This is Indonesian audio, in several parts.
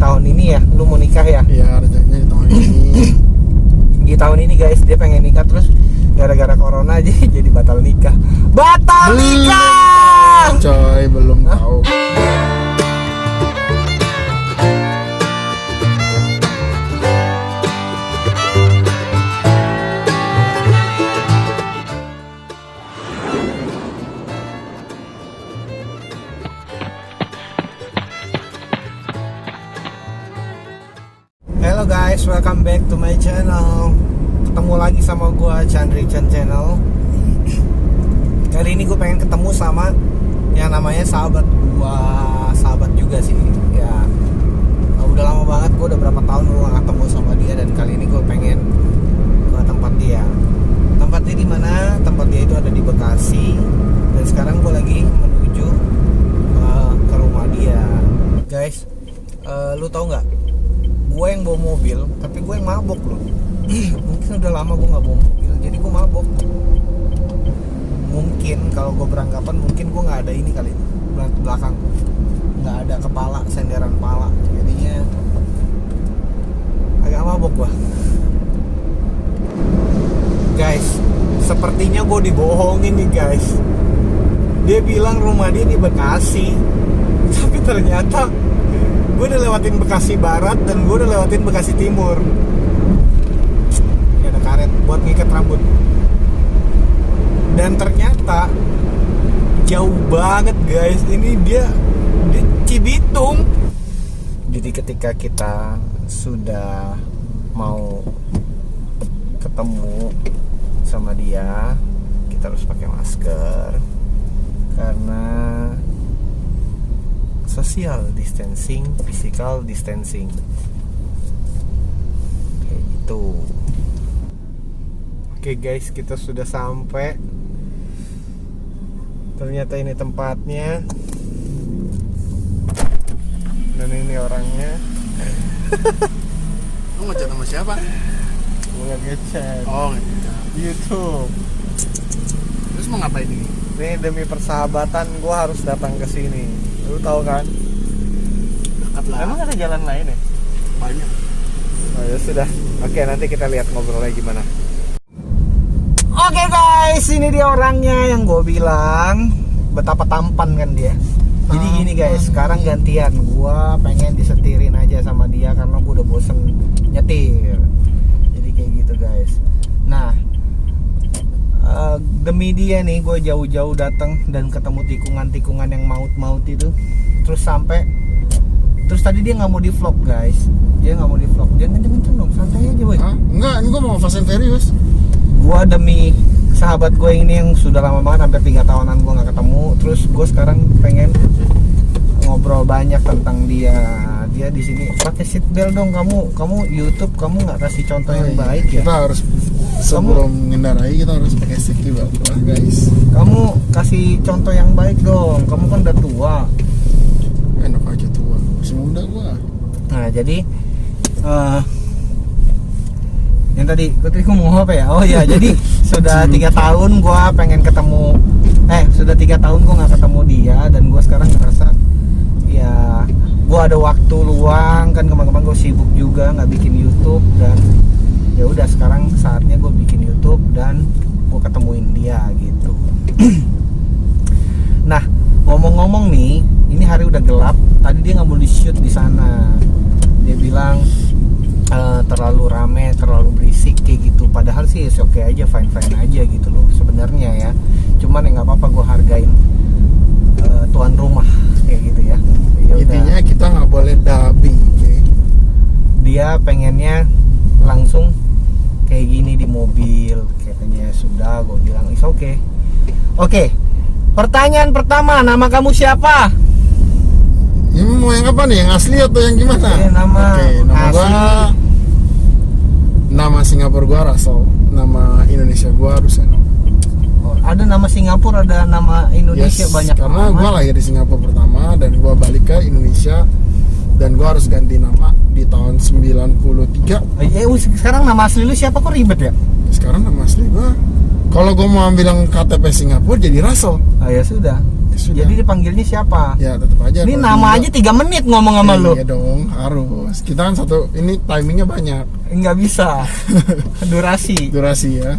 tahun ini ya, lu mau nikah ya? Iya, rencananya di tahun ini. Di tahun ini guys, dia pengen nikah terus gara-gara corona aja jadi batal nikah. Batal nikah! Coy, belum tahu. Hello guys, welcome back to my channel. Ketemu lagi sama gua Chandri Chan Channel. Kali ini gue pengen ketemu sama yang namanya sahabat gua, sahabat juga sih. Ya, udah lama banget, gue udah berapa tahun gue gak ketemu sama dia, dan kali ini gue pengen ke tempat dia. Tempatnya di mana? Tempat dia itu ada di Bekasi, dan sekarang gue lagi menuju ke rumah dia. Guys, lu tau nggak? Gue yang bawa mobil, tapi gue yang mabok loh. Mungkin udah lama gue nggak bawa mobil, jadi gue mabok. Mungkin kalau gue beranggapan, mungkin gue nggak ada ini kali, belakang nggak ada kepala, senderan kepala, jadinya agak mabok gue. Guys, sepertinya gue dibohongin nih guys. Dia bilang rumah dia di Bekasi, tapi ternyata gue udah lewatin Bekasi Barat dan gue udah lewatin Bekasi Timur. Ini ada karet buat ngikat rambut. Dan ternyata jauh banget guys. Ini dia di Cibitung. Jadi ketika kita sudah mau ketemu sama dia, kita harus pakai masker karena social distancing, physical distancing, kayak gitu. Oke guys, kita sudah sampai. Ternyata ini tempatnya, dan ini orangnya. Lu ngechat sama siapa? Gue ngechat. Oh, ngechat YouTube. Terus mau ngapain ini? Ini demi persahabatan, gue harus datang ke sini. Lu tahu kan? Dekat lah. Emang ada jalan lain ya? Banyak. Oh ya sudah. Oke, nanti kita lihat ngobrolnya gimana. Oke guys, ini dia orangnya yang gue bilang. Betapa tampan kan dia. Jadi gini guys, sekarang gantian. Gue pengen disetirin aja sama dia karena gue udah bosen nyetir. Jadi kayak gitu guys. Nah, demi dia nih gue jauh-jauh datang dan ketemu tikungan-tikungan yang maut-maut itu. Terus tadi dia nggak mau di vlog guys. Dia nggak mau di vlog. Jangan kenceng dong, santai aja boy. Enggak, ini gue mau Fast and Furious. Gue demi sahabat gue ini yang sudah lama banget, hampir 3 tahunan gue nggak ketemu. Terus gue sekarang pengen ngobrol banyak tentang dia. Dia di sini pakai seatbelt dong. Kamu YouTube, kamu nggak kasih contoh yang baik ya. Kita harus sebelum mengendarai kita harus pakai safety belt guys. Kamu kasih contoh yang baik dong. Kamu kan udah tua. Enak aja tua, masih muda gua. Nah jadi yang tadi gue mau apa ya? Oh ya, jadi sudah 3 tahun gue pengen ketemu. Sudah 3 tahun gue nggak ketemu dia, dan gue sekarang ngerasa ya gue ada waktu luang kan, kemarin gue sibuk juga nggak bikin YouTube, dan ya udah sekarang saatnya gue bikin YouTube dan gue ketemuin dia gitu. Nah, ngomong-ngomong nih, ini hari udah gelap. Tadi dia nggak mau di shoot di sana. Dia bilang terlalu rame, terlalu berisik kayak gitu. Padahal sih oke aja, fine aja gitu loh sebenarnya ya. Cuman ya nggak apa-apa, gue hargain tuan rumah kayak gitu ya. Intinya kita nggak boleh dubbing. Okay? Dia pengennya langsung kayak gini di mobil, katanya. Sudah, gue bilang is okay. Oke. Pertanyaan pertama, nama kamu siapa? Ini mau yang apa nih? Yang asli atau yang gimana? Nama nama asli. Nama Singapura gua Russell. Nama Indonesia gua Ruseno. Oh, ada nama Singapura, ada nama Indonesia, banyak. Karena gua lahir di Singapura pertama dan gua balik ke Indonesia, dan gua harus ganti nama di tahun 93. Sekarang nama asli lu siapa, kok ribet ya? Sekarang nama asli gua, kalau gua mau bilang KTP Singapura jadi Russell. Oh ya sudah. sudah. Jadi dipanggilnya siapa? Ya tetap aja. Ini kalau nama dia- aja 3 menit ngomong sama lu. Iya dong, harus. Kita kan satu, ini timingnya banyak. Nggak bisa. Durasi. Durasi ya.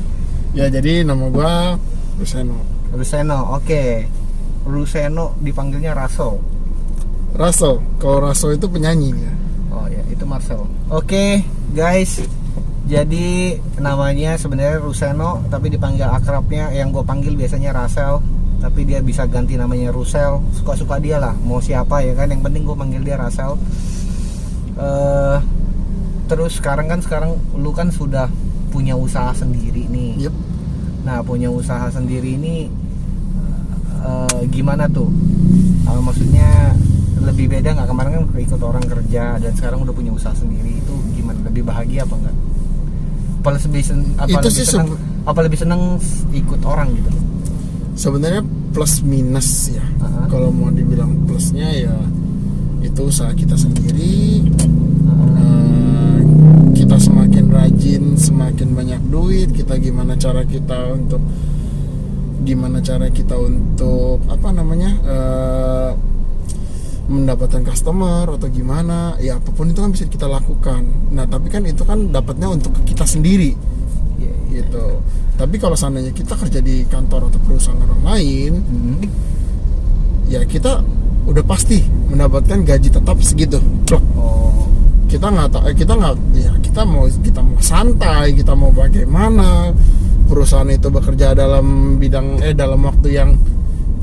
Ya jadi nama gua Ruseno. Ruseno, oke. Ruseno dipanggilnya Raso. Raso, kalau Raso itu penyanyi ya. Oh ya, itu Marcel. Oke, guys. Jadi namanya sebenarnya Ruseno, tapi dipanggil akrabnya yang gue panggil biasanya Rasel. Tapi dia bisa ganti namanya Rusel, suka-suka dia lah. Mau siapa ya kan? Yang penting gue panggil dia Rasel. Terus sekarang lu kan sudah punya usaha sendiri nih. Yep. Nah, punya usaha sendiri ini gimana tuh? Maksudnya lebih beda nggak? Kemarin kan ikut orang kerja dan sekarang udah punya usaah sendiri, itu gimana? Lebih bahagia apa enggak? Apa lebih seneng ikut orang gitu? Sebenarnya plus minus ya. Uh-huh. Kalau mau dibilang plusnya ya itu usaha kita sendiri. Kita semakin rajin, semakin banyak duit. Gimana cara kita untuk apa namanya mendapatkan customer atau gimana ya, apapun itu kan bisa kita lakukan. Nah tapi kan itu kan dapatnya untuk kita sendiri gitu. Tapi kalau seandainya kita kerja di kantor atau perusahaan orang lain, ya kita udah pasti mendapatkan gaji tetap segitu. Oh. Kita mau santai, kita mau bagaimana, perusahaan itu bekerja dalam dalam waktu yang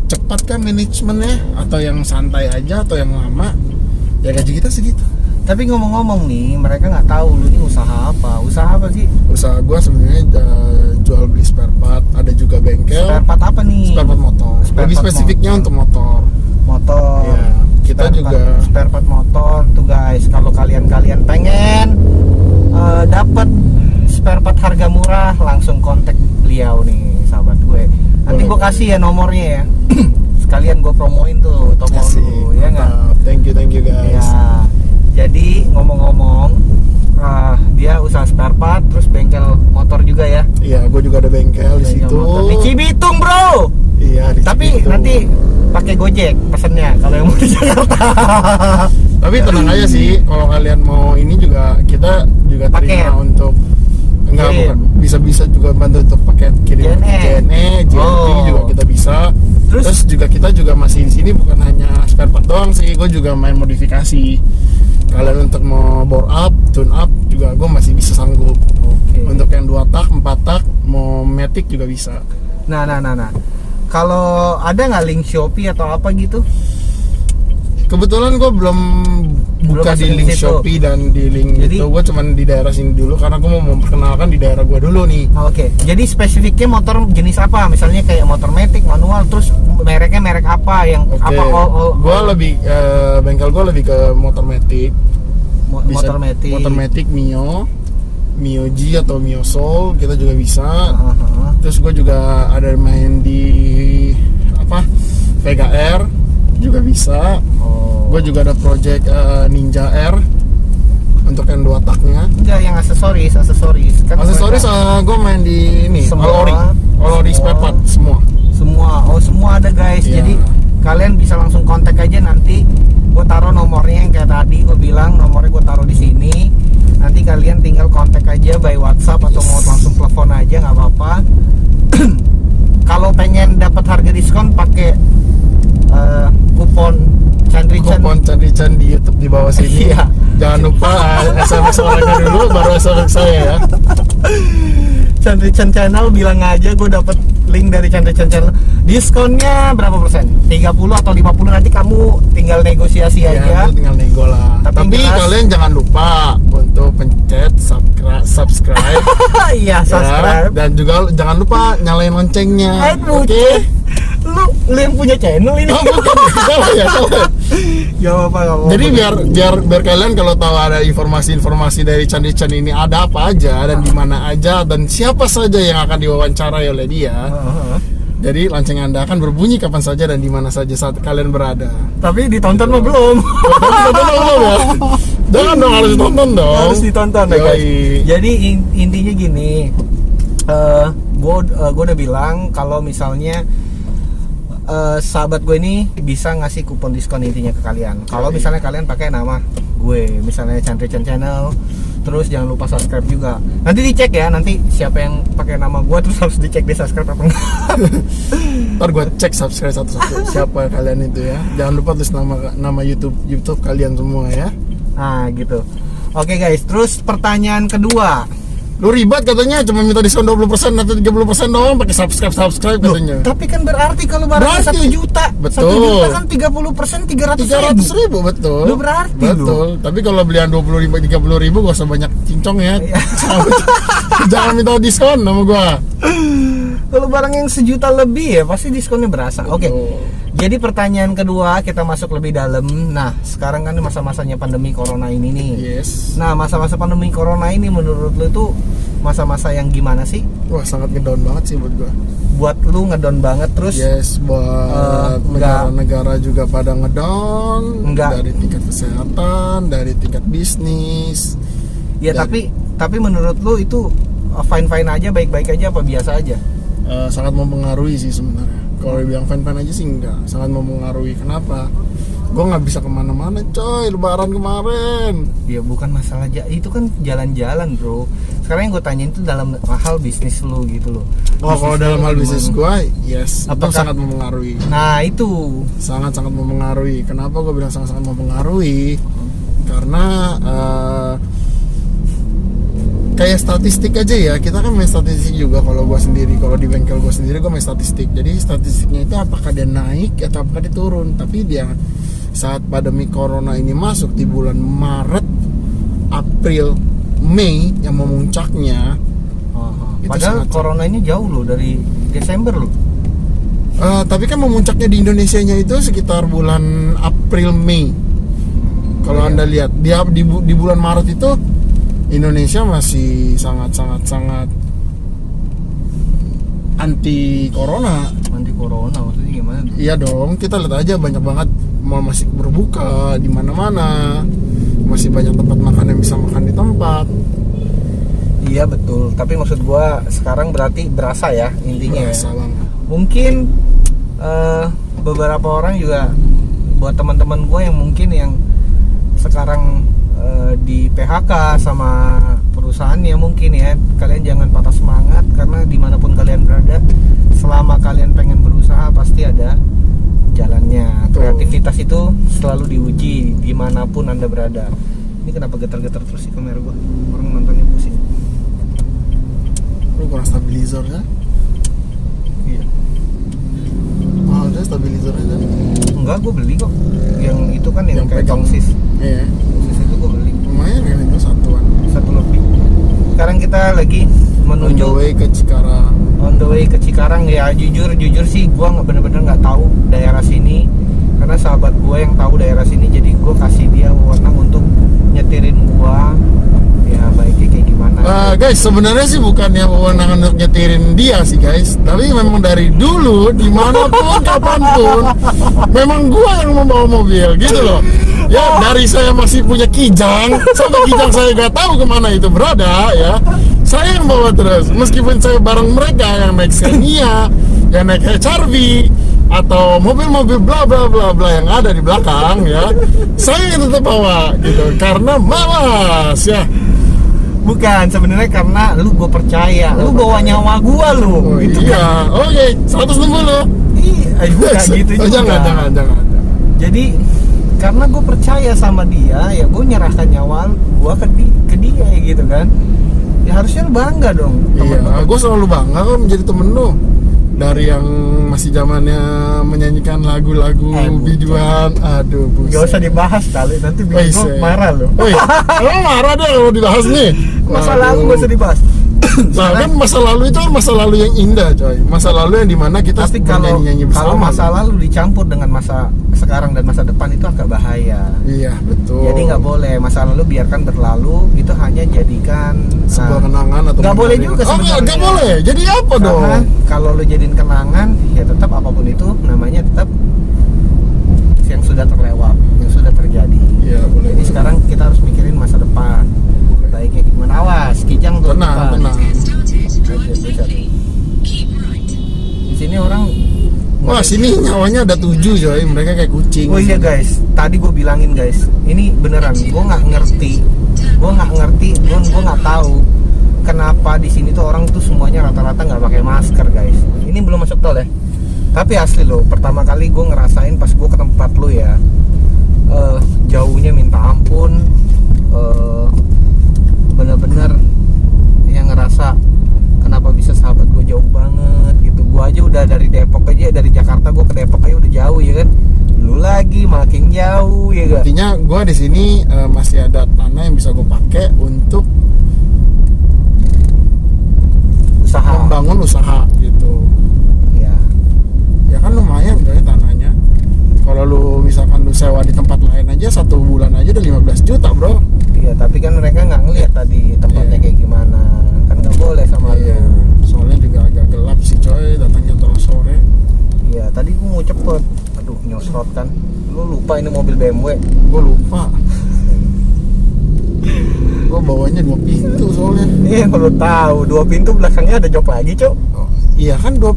cepat kan manajemennya, atau yang santai aja atau yang lama, ya gaji kita segitu. Tapi ngomong-ngomong nih, mereka nggak tahu lu ini usaha apa? Usaha apa sih? Usaha gua sebenarnya jual beli spare part, ada juga bengkel. Spare part apa nih? Spare part motor. Lebih spesifiknya untuk motor. Motor. Ya, kita juga spare part motor tuh guys. Kalau kalian pengen dapat spare part harga murah, langsung kontak beliau nih, sahabat gue. Nanti gue kasih ya nomornya ya. Sekalian gue promoin tuh toko lu, ya nggak? Thank you guys. Ya. Jadi ngomong-ngomong, dia usaha spare part, terus bengkel motor juga ya? Iya, gue juga ada bengkel di situ. Di Cibitung bro. Iya. Tapi Cibitung. nanti pakai Gojek pesennya kalau yang mau di Jakarta. Tapi tenang aja sih, kalau kalian mau ini juga kita juga Paket. terima untuk bukan, bisa juga bantu untuk paket kirim JNE, juga kita bisa. Terus juga kita juga masih di sini bukan hanya spare part doang sih, gue juga main modifikasi. Kalian untuk mau bore up, tune up juga gue masih bisa sanggup. Oke. Untuk yang 2 tak, 4 tak, mau matic juga bisa. Nah. Kalau ada nggak link Shopee atau apa gitu? Kebetulan gue belum buka di link Shopee dan di link itu. Gue cuman di daerah sini dulu karena gue mau memperkenalkan di daerah gue dulu nih. Oke. Jadi spesifiknya motor jenis apa? Misalnya kayak motor matic, manual, terus mereknya merek apa yang apa? Gue lebih bengkel gue lebih ke motor matic. Motor matic. Motor matic Mio G atau Mio Soul kita juga bisa. Terus gue juga ada main di Vega R juga bisa. Gue juga ada project Ninja R untuk yang 2 taknya. Enggak, yang aksesoris kan. Aksesoris gue main di ini Olori spare part semua. Semua ada guys. Yeah. Jadi kalian bisa langsung kontak aja, nanti gue taruh nomornya yang kayak tadi gue bilang, nomornya gue taruh di sini. Nanti kalian tinggal kontak aja by WhatsApp atau mau langsung telepon aja, nggak apa-apa. Kalau pengen dapat harga diskon pakai kupon Chandri-chan di YouTube di bawah sini. Iya. Jangan lupa SMS orangnya dulu baru SMS saya ya. Chandri-chan channel, bilang aja gue dapat link dari Chandri-chan channel. Diskonnya berapa persen? 30 atau 50, nanti kamu tinggal negosiasi aja. Tinggal nego lah. Tapi kalian jangan lupa untuk pencet subscribe. Iya, subscribe. Dan juga jangan lupa nyalain loncengnya. Oke. Lu yang punya channel ini. Oh, bukan. Salah ya. Gak apa-apa. Jadi biar kalian kalau tahu ada informasi dari Chandri-chan ini ada apa aja dan di mana aja dan siapa saja yang akan diwawancarai oleh dia. Jadi lonceng Anda akan berbunyi kapan saja dan di mana saja saat kalian berada. Tapi ditonton mah belum. Ya. Jangan dong, harus ditonton dong. Harus ditonton ya guys. Jadi intinya gini, gue udah bilang kalau misalnya sahabat gue ini bisa ngasih kupon diskon intinya ke kalian. Kalau misalnya kalian pakai nama gue, misalnya Chandri Chan Channel, terus jangan lupa subscribe juga. Nanti dicek ya, nanti siapa yang pakai nama gue terus harus dicek di subscribe apa enggak. Ntar gue cek subscribe satu-satu siapa kalian itu ya. Jangan lupa tulis nama YouTube kalian semua ya. Nah gitu. Oke guys, terus pertanyaan kedua. Lu ribet katanya cuma minta diskon 20% atau 30% doang pakai subscribe katanya. Tapi kan berarti kalau barangnya 1 juta, betul. 1 juta kan 30% 300 ribu betul. Lu berarti betul. Tapi kalau belian 20 ribu 30 ribu gak usah banyak cincong ya. Jangan minta diskon sama gua. Kalau barang yang 1 juta lebih ya pasti diskonnya berasa. Oke. Jadi pertanyaan kedua kita masuk lebih dalam. Nah sekarang kan masa-masanya pandemi corona ini nih. Yes. Nah masa-masa pandemi corona ini menurut lu tuh masa-masa yang gimana sih? Wah sangat ngedown banget sih buat gua. Buat lu ngedown banget terus? Yes, buat negara-negara juga pada ngedown. Dari tingkat kesehatan, dari tingkat bisnis. Ya tapi menurut lu itu fine-fine aja, baik-baik aja apa biasa aja? Sangat mempengaruhi sih sebenarnya. Kalau dibilang fan-fan aja sih enggak, sangat mempengaruhi. Kenapa? Gue nggak bisa kemana-mana coy, lebaran kemarin. Ya bukan masalah itu kan jalan-jalan bro. Sekarang yang gue tanyain itu dalam hal bisnis lu gitu loh. Oh kalau dalam hal bisnis gue, yes, itu sangat mempengaruhi. Nah itu sangat-sangat mempengaruhi. Kenapa gue bilang sangat-sangat mempengaruhi? Karena kayak statistik aja ya, kita kan main statistik juga. Kalau gue sendiri, kalau di bengkel gue sendiri gue main statistik. Jadi statistiknya itu apakah dia naik atau apakah dia turun. Tapi dia saat pandemi corona ini masuk di bulan Maret, April, Mei yang memuncaknya. Padahal corona ini jauh loh dari Desember loh. Tapi kan memuncaknya di Indonesianya itu sekitar bulan April Mei. Kalau Anda lihat di bulan Maret itu Indonesia masih sangat anti corona. Anti corona maksudnya gimana? Iya dong, kita lihat aja banyak banget mal masih berbuka di mana-mana. Masih banyak tempat makan yang bisa makan di tempat. Iya betul, tapi maksud gua sekarang berarti berasa ya intinya. Berasa banget. Mungkin beberapa orang juga, buat teman-teman gua yang mungkin yang sekarang di PHK sama perusahaannya mungkin ya, kalian jangan patah semangat karena dimanapun kalian berada, selama kalian pengen berusaha pasti ada jalannya. Kreativitas itu selalu diuji dimanapun Anda berada. Ini kenapa getar-getar terus sih kamera gua? Orang nontonnya pusing. Lu kurang stabilizer ya? Iya. Oh, ada stabilizernya kan? Enggak, gua beli kok. Yang itu kan yang kayak tongsis. Iya. Itu gue beli. Lumayan kan itu satu lebih. Sekarang kita lagi menuju on the way ke Cikarang. On the way ke Cikarang ya. Jujur sih gue bener-bener nggak tahu daerah sini, karena sahabat gue yang tahu daerah sini, jadi gue kasih dia wewenang untuk nyetirin gue. Ya baiknya kayak gimana? Guys, sebenarnya sih bukan yang wewenang untuk nyetirin dia sih guys, tapi memang dari dulu dimanapun kapanpun memang gue yang membawa mobil gitu loh. Ya dari saya masih punya kijang sampai kijang saya gak tahu kemana itu berada ya, saya yang bawa terus. Meskipun saya bareng mereka yang naik Xenia, yang naik HRV atau mobil-mobil bla bla bla bla yang ada di belakang ya, saya yang tetap bawa gitu karena malas ya. Bukan, sebenarnya karena lu gue percaya, lu bawa nyawa gue lu. Oh, itu iya, kan? Oke, 160. Iya, bukan gitu juga. Jangan. Jadi karena gue percaya sama dia, ya gue nyerahkan nyawa gue ke dia gitu kan. Ya harusnya lu bangga dong. Iya, gue selalu bangga kok menjadi temen lu. Dari yang masih zamannya menyanyikan lagu-lagu biduan, aduh buset. Gak usah dibahas kali, nanti bikin marah lu. Emang marah deh kalau dibahas nih. Masa lalu gak usah dibahas. Nah kan masa lalu itu masa lalu yang indah coy. Masa lalu yang dimana kita nyanyi bersama. Kalau masa lalu dicampur dengan masa sekarang dan masa depan itu agak bahaya. Iya betul. Jadi nggak boleh masa lalu biarkan berlalu, itu hanya jadikan sebuah kenangan atau nggak boleh juga sebenarnya. Oh nggak boleh. Jadi apa dong? Kalau lu jadiin kenangan, ya tetap apapun itu namanya tetap yang sudah terlewat, yang sudah terjadi. Iya boleh. Jadi sekarang kita harus mikirin masa depan. Baiknya gimana? Awas, kijang tuh. Tenang. Di sini orang wah sini nyawanya ada 7 coy, mereka kayak kucing. Oh iya guys, tadi gue bilangin guys, ini beneran gue nggak ngerti, gue nggak tahu kenapa di sini tuh orang tuh semuanya rata-rata nggak pakai masker guys. Ini belum masuk tol ya, tapi asli loh, pertama kali gue ngerasain pas gue ke tempat lu ya, jauhnya minta ampun, bener-bener yang ngerasa kenapa bisa sahabat gue jauh banget gitu. Gue aja udah dari Depok aja, dari Jakarta gue ke Depok aja udah jauh ya kan, lu lagi makin jauh ya kan. Artinya gue di sini masih ada tanah yang bisa gue pakai untuk Usaha, membangun usaha gitu. ya. Ya kan lumayan coy tanahnya. Kalau lu misalkan lu sewa di tempat lain aja 1 bulan aja udah 15 juta bro. Iya, tapi kan mereka nggak ngeliat tadi tempatnya Iya. kayak gimana, kan nggak boleh sama Iya, lu. soalnya juga agak gelap sih coy, datangnya terus sore. Iya, tadi gue mau cepet, aduh nyosrot kan. Lu lupa ini mobil BMW. Gue lupa. Gue bawanya 2 pintu soalnya. Iya, kalau tahu 2 pintu belakangnya ada jok lagi, Cok. Oh, iya kan 2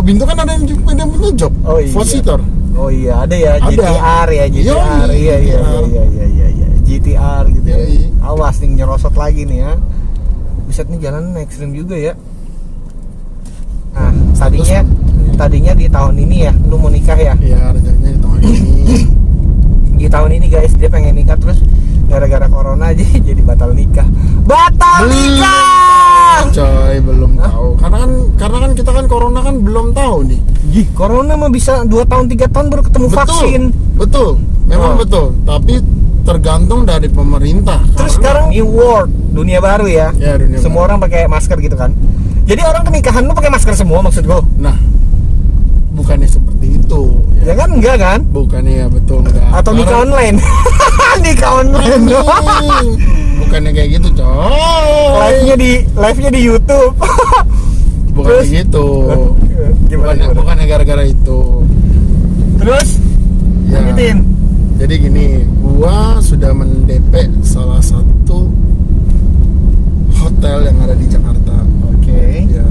pintu kan ada yang punya jok. Oh iya. 4 seater. Oh iya, ada ya, Ada. GTR ya, GTR. Yoi, Iya, iya, GTR. iya, GTR gitu ya. Yoi. Awas nih nyerosot lagi nih ya. Buset nih jalan ekstrim juga ya. Nah, tadinya di tahun ini ya, lu mau nikah ya? Iya, rencananya di tahun ini. Di tahun ini guys, dia pengen nikah terus gara-gara corona aja jadi batal nikah. Batal nikah! Coy, belum tahu. Karena kan kita kan corona kan belum tahu nih. Gih, corona mah bisa 2 tahun 3 tahun baru ketemu vaksin. Betul. Memang Oh. betul. Tapi tergantung dari pemerintah. Terus sekarang new world, dunia baru ya. Ya, dunia Semua orang pakai masker gitu kan. Jadi orang pernikahan lu pakai masker semua maksud gua. Nah, bukannya seperti itu. Ya kan enggak kan? Bukannya ya betul enggak. Atau nikah online. Nikah online doang. Bukannya kayak gitu, coy. Live-nya di YouTube. Bukan Terus? kayak gitu. Gimana? Bukannya gara-gara itu. Terus Ya. lanjutin. Jadi gini, gua sudah mendep salah satu hotel yang ada di Jakarta. Oke. Ya.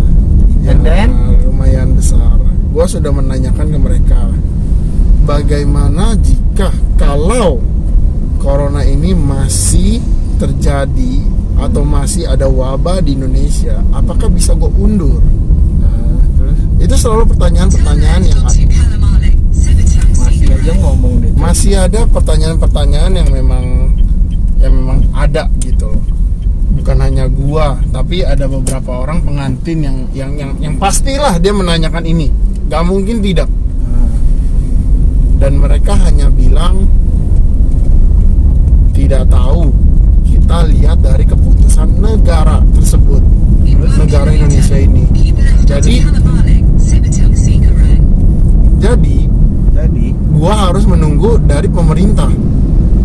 And then? Lumayan besar. Gua sudah menanyakan ke mereka, bagaimana jika kalau corona ini masih terjadi atau masih ada wabah di Indonesia, apakah bisa gue undur? Nah, terus Itu selalu pertanyaan-pertanyaan yang masih aja ngomong deh. masih ada pertanyaan-pertanyaan yang memang ada gitu loh. Bukan hanya gua, tapi ada beberapa orang pengantin yang pastilah dia menanyakan ini. Gak mungkin tidak. Dan mereka hanya bilang tidak tahu. Kita lihat dari keputusan negara tersebut, negara Indonesia ini. Jadi gua harus menunggu dari pemerintah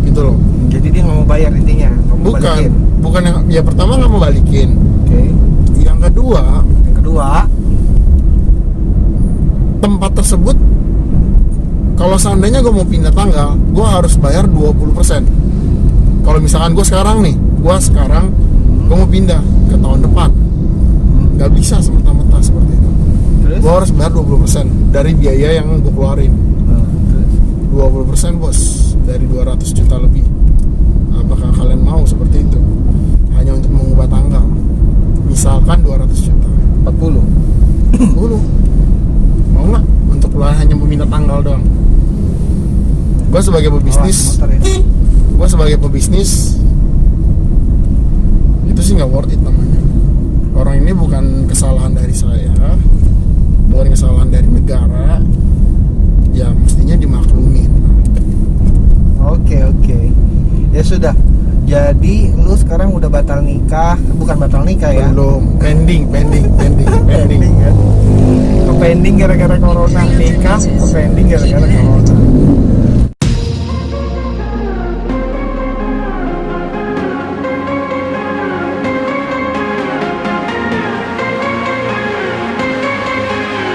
gitu loh. Jadi dia nggak mau bayar intinya, nggak mau balikin. Bukan yang ya pertama nggak mau balikin. Oke. Yang kedua tempat tersebut kalau seandainya gue mau pindah tanggal, gue harus bayar 20%. Kalau misalkan gue sekarang gue mau pindah ke tahun depan, nggak bisa semata-mata seperti itu. Terus? Gue harus bayar 20% dari biaya yang gue keluarin. Terus? 20% bos, dari 200 juta lebih. Apakah kalian mau seperti itu? Hanya untuk mengubah tanggal. Misalkan 200 juta 40. 10. Mau nggak? Untuk hanya meminta tanggal doang. Gue sebagai pebisnis, Motor ya. itu sih nggak worth it namanya. Orang ini bukan kesalahan dari saya, bukan kesalahan dari negara. Ya mestinya dimaklumin. Oke. Ya sudah. Jadi lu sekarang udah batal nikah, bukan batal nikah ya? Belum, pending. Pending ya. Pending gara-gara corona, nikah pending gara-gara corona.